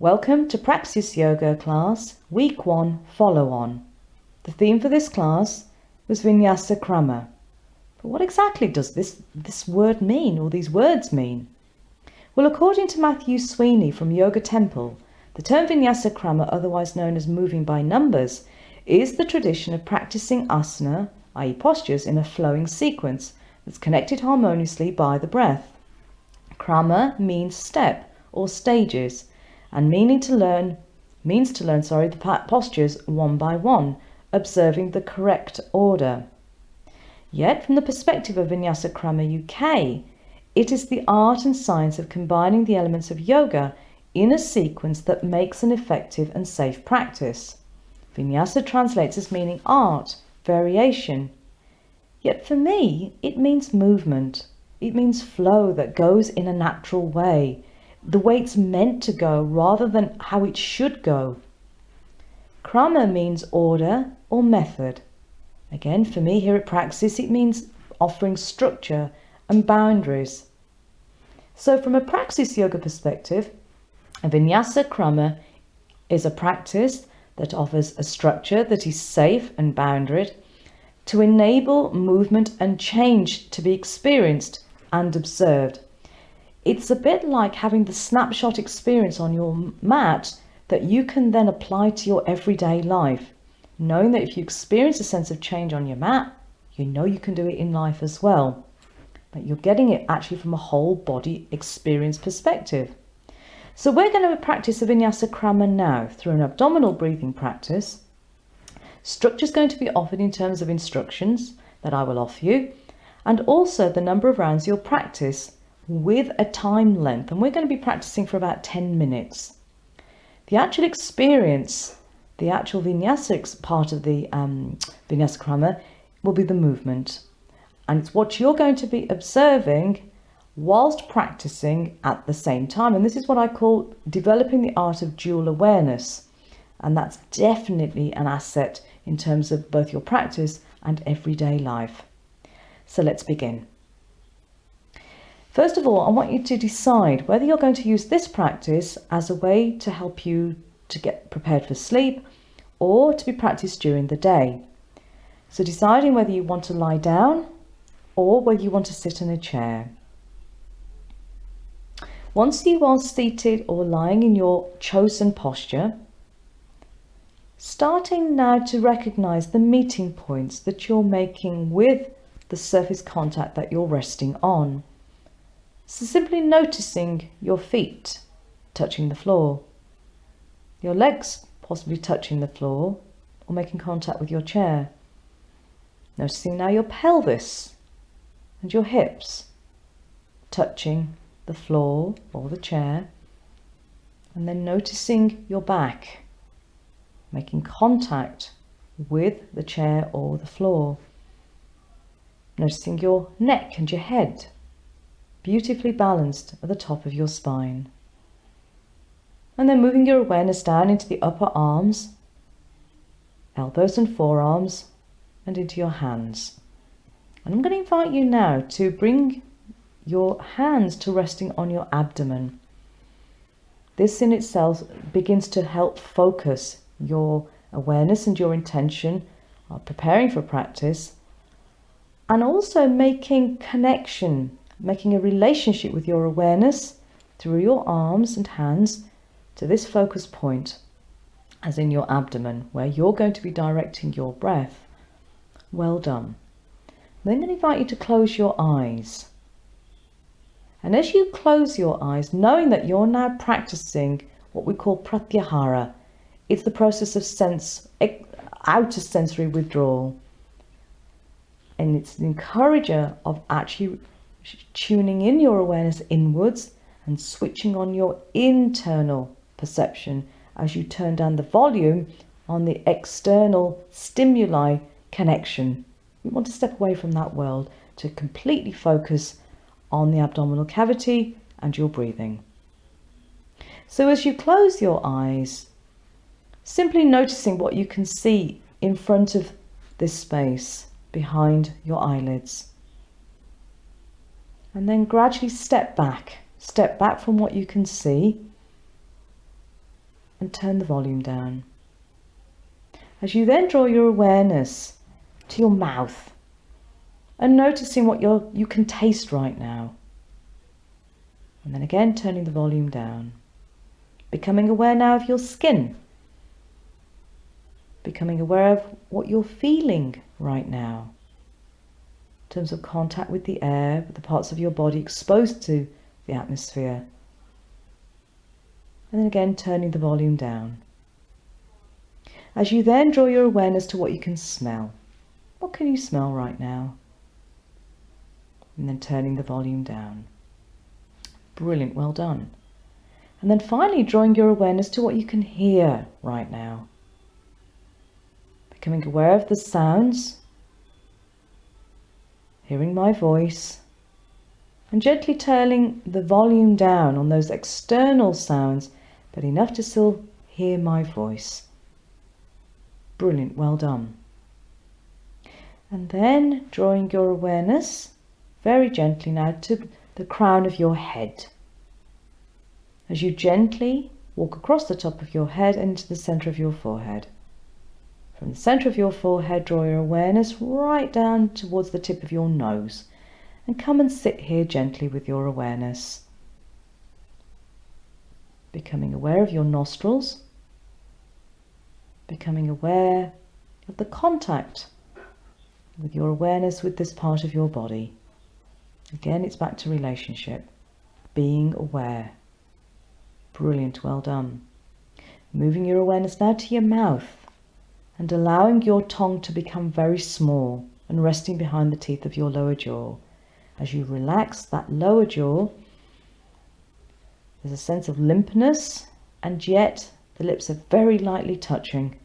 Welcome to Praxis Yoga class, week 1, follow on. The theme for this class was Vinyasa Krama. But what exactly does this word mean, or these words mean? Well, according to Matthew Sweeney from Yoga Temple, the term Vinyasa Krama, otherwise known as moving by numbers, is the tradition of practicing asana, i.e. postures, in a flowing sequence that's connected harmoniously by the breath. Krama means step or stages, and means to learn the postures one by one, observing the correct order. Yet, from the perspective of Vinyasa Krama UK, it is the art and science of combining the elements of yoga in a sequence that makes an effective and safe practice. Vinyasa translates as meaning art, variation. Yet for me, it means movement. It means flow that goes in a natural way, the way it's meant to go rather than how it should go. Krama means order or method. Again, for me here at Praxis, it means offering structure and boundaries. So from a Praxis Yoga perspective, a Vinyasa Krama is a practice that offers a structure that is safe and boundaried to enable movement and change to be experienced and observed. It's a bit like having the snapshot experience on your mat that you can then apply to your everyday life, knowing that if you experience a sense of change on your mat, you know you can do it in life as well. But you're getting it actually from a whole body experience perspective. So we're going to practice a Vinyasa Krama now through an abdominal breathing practice. Structure is going to be offered in terms of instructions that I will offer you, and also the number of rounds you'll practice with a time length, and we're going to be practicing for about 10 minutes. The actual experience, the actual vinyasa part of the Vinyasa Krama will be the movement, and it's what you're going to be observing whilst practicing at the same time. And this is what I call developing the art of dual awareness, and that's definitely an asset in terms of both your practice and everyday life. So let's begin. First of all, I want you to decide whether you're going to use this practice as a way to help you to get prepared for sleep or to be practiced during the day. So deciding whether you want to lie down or whether you want to sit in a chair. Once you are seated or lying in your chosen posture, starting now to recognize the meeting points that you're making with the surface contact that you're resting on. So simply noticing your feet touching the floor, your legs possibly touching the floor or making contact with your chair. Noticing now your pelvis and your hips touching the floor or the chair, and then noticing your back making contact with the chair or the floor. Noticing your neck and your head beautifully balanced at the top of your spine. And then moving your awareness down into the upper arms, elbows and forearms, and into your hands. And I'm going to invite you now to bring your hands to resting on your abdomen. This in itself begins to help focus your awareness and your intention of preparing for practice, and also making connection, making a relationship with your awareness through your arms and hands to this focus point, as in your abdomen, where you're going to be directing your breath. Well done. Then I'm going to invite you to close your eyes. And as you close your eyes, knowing that you're now practicing what we call pratyahara, it's the process of outer sensory withdrawal. And it's an encourager of actually tuning in your awareness inwards and switching on your internal perception as you turn down the volume on the external stimuli connection. We want to step away from that world to completely focus on the abdominal cavity and your breathing. So as you close your eyes, simply noticing what you can see in front of this space behind your eyelids. And then gradually step back from what you can see and turn the volume down. As you then draw your awareness to your mouth and noticing what you can taste right now. And then again turning the volume down. Becoming aware now of your skin. Becoming aware of what you're feeling right now. In terms of contact with the air, with the parts of your body exposed to the atmosphere. And then again turning the volume down. As you then draw your awareness to what you can smell. What can you smell right now? And then turning the volume down. Brilliant, well done. And then finally drawing your awareness to what you can hear right now. Becoming aware of the sounds, hearing my voice, and gently turning the volume down on those external sounds, but enough to still hear my voice. Brilliant, well done. And then drawing your awareness very gently now to the crown of your head. As you gently walk across the top of your head and into the center of your forehead. From the center of your forehead, draw your awareness right down towards the tip of your nose and come and sit here gently with your awareness. Becoming aware of your nostrils, becoming aware of the contact with your awareness with this part of your body. Again, it's back to relationship, being aware. Brilliant, well done. Moving your awareness now to your mouth and allowing your tongue to become very small and resting behind the teeth of your lower jaw. As you relax that lower jaw, there's a sense of limpness, and yet the lips are very lightly touching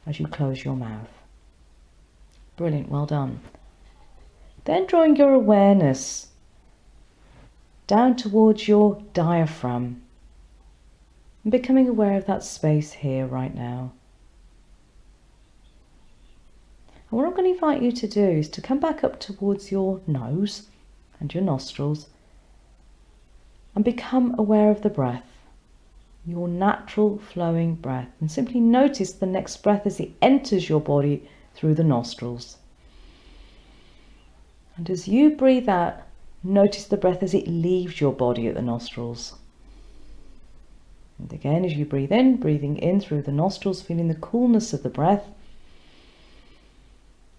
as you close your mouth. Brilliant, well done. Then drawing your awareness down towards your diaphragm and becoming aware of that space here right now. And what I'm going to invite you to do is to come back up towards your nose and your nostrils and become aware of the breath, your natural flowing breath, and simply notice the next breath as it enters your body through the nostrils. And as you breathe out, notice the breath as it leaves your body at the nostrils. And again, as you breathe in, breathing in through the nostrils, feeling the coolness of the breath.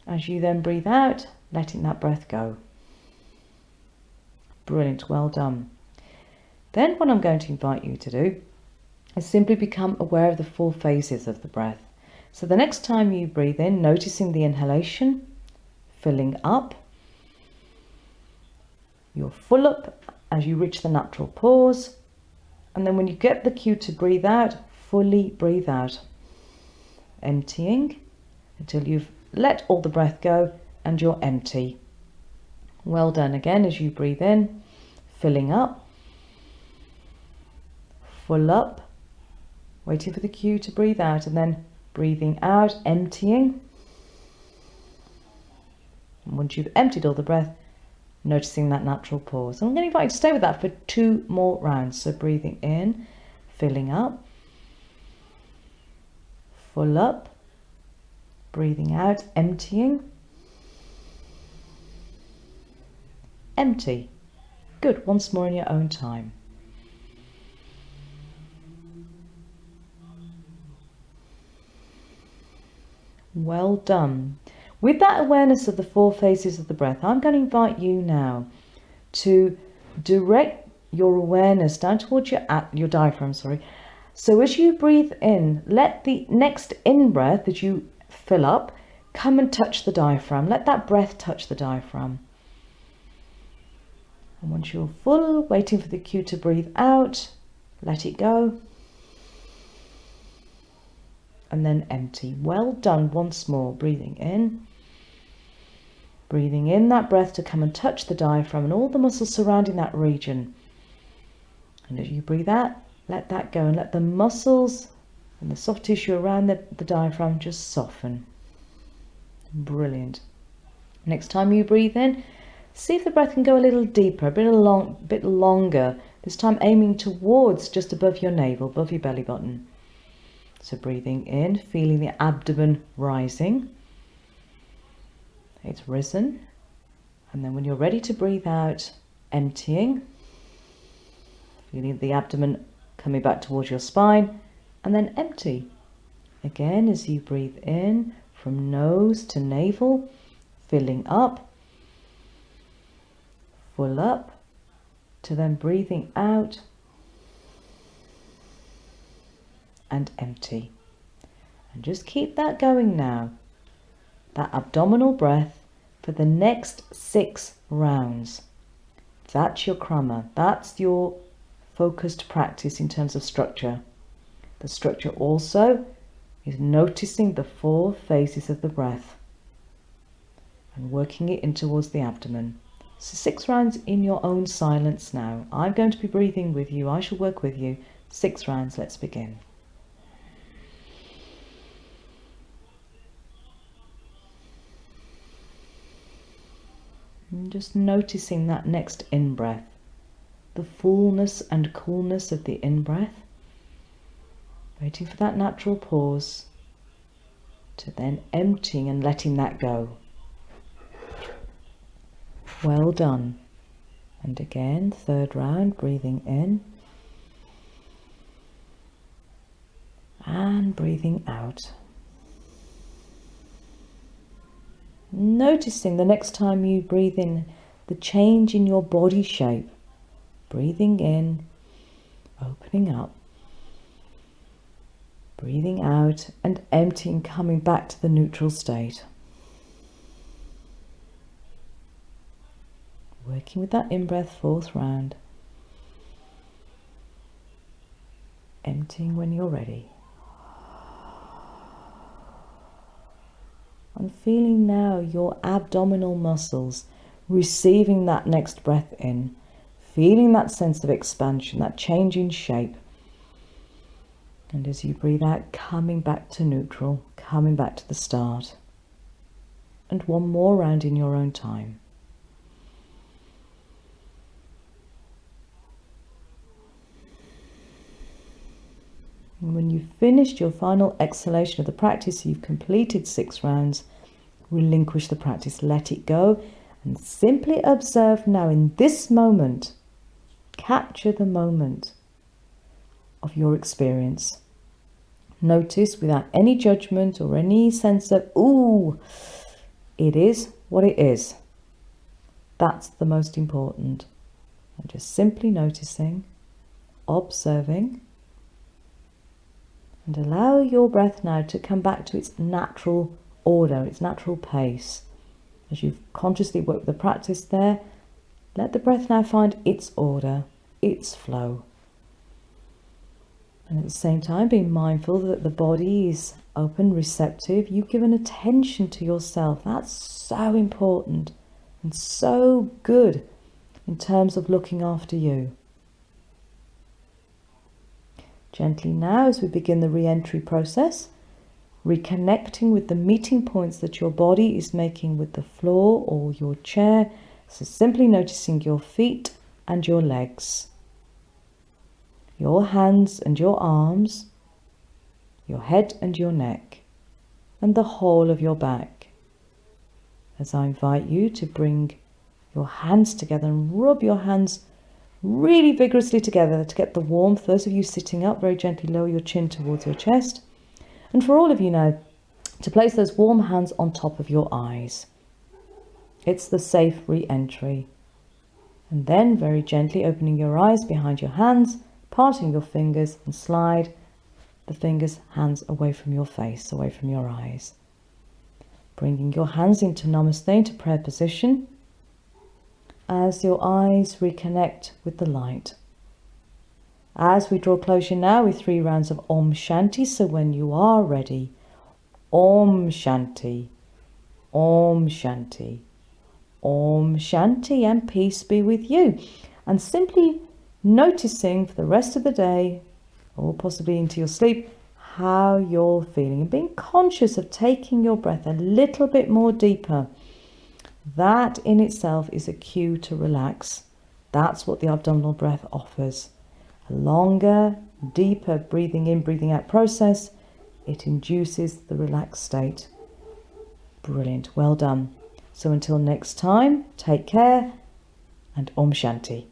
As you then breathe out, letting that breath go. Brilliant, well done. Then what I'm going to invite you to do is simply become aware of the 4 phases of the breath. So the next time you breathe in, noticing the inhalation, filling up. You're full up as you reach the natural pause. And then when you get the cue to breathe out, fully breathe out. Emptying until you've let all the breath go and you're empty. Well done again as you breathe in, filling up. Full up, waiting for the cue to breathe out, and then breathing out, emptying. And once you've emptied all the breath, noticing that natural pause. And I'm going to invite you to stay with that for 2 more rounds. So breathing in, filling up, full up, breathing out, emptying, empty. Good, once more in your own time. Well done. With that awareness of the 4 phases of the breath, I'm going to invite you now to direct your awareness down towards your diaphragm. So as you breathe in, let the next in-breath, as you fill up, come and touch the diaphragm. Let that breath touch the diaphragm. And once you're full, waiting for the cue to breathe out, let it go. And then empty. Well done. Once more, breathing in. Breathing in that breath to come and touch the diaphragm and all the muscles surrounding that region. And as you breathe out, let that go and let the muscles and the soft tissue around the diaphragm just soften. Brilliant. Next time you breathe in, see if the breath can go a little deeper, a bit longer. This time aiming towards just above your navel, above your belly button. So breathing in, feeling the abdomen rising. It's risen. And then when you're ready to breathe out, emptying. Feeling the abdomen coming back towards your spine. And then empty. Again, as you breathe in, from nose to navel, filling up, full up, to then breathing out and empty. And just keep that going now. That abdominal breath for the next 6 rounds. That's your krama. That's your focused practice in terms of structure. The structure also is noticing the 4 phases of the breath and working it in towards the abdomen. So 6 rounds in your own silence now. I'm going to be breathing with you. I shall work with you. 6 rounds. Let's begin. And just noticing that next in-breath, the fullness and coolness of the in-breath, waiting for that natural pause, to then emptying and letting that go. Well done. And again, 3rd round, breathing in and breathing out. Noticing the next time you breathe in, the change in your body shape. Breathing in, opening up. Breathing out and emptying, coming back to the neutral state. Working with that in-breath, 4th round. Emptying when you're ready. And feeling now your abdominal muscles receiving that next breath in. Feeling that sense of expansion, that change in shape. And as you breathe out, coming back to neutral, coming back to the start. And 1 more round in your own time. And when you've finished your final exhalation of the practice, you've completed 6 rounds, relinquish the practice, let it go, and simply observe now in this moment, capture the moment of your experience. Notice without any judgment or any sense of, ooh, it is what it is. That's the most important. And just simply noticing, observing, and allow your breath now to come back to its natural order, its natural pace. As you've consciously worked the practice there, let the breath now find its order, its flow. And at the same time, being mindful that the body is open, receptive. You've given attention to yourself. That's so important and so good in terms of looking after you. Gently now, as we begin the re-entry process, reconnecting with the meeting points that your body is making with the floor or your chair. So simply noticing your feet and your legs, your hands and your arms, your head and your neck, and the whole of your back. As I invite you to bring your hands together and rub your hands really vigorously together to get the warmth. Those of you sitting up, very gently lower your chin towards your chest. And for all of you now, to place those warm hands on top of your eyes. It's the safe re-entry. And then very gently opening your eyes behind your hands, parting your fingers and slide the fingers, hands away from your face, away from your eyes. Bringing your hands into Namaste, into prayer position, as your eyes reconnect with the light. As we draw closure now with 3 rounds of Om Shanti, so when you are ready, Om Shanti, Om Shanti, Om Shanti, and peace be with you. And simply noticing for the rest of the day, or possibly into your sleep, how you're feeling, and being conscious of taking your breath a little bit more deeper. That in itself is a cue to relax. That's what the abdominal breath offers. A longer, deeper breathing in, breathing out process it induces the relaxed state. Brilliant, well done. So until next time, take care and Om Shanti.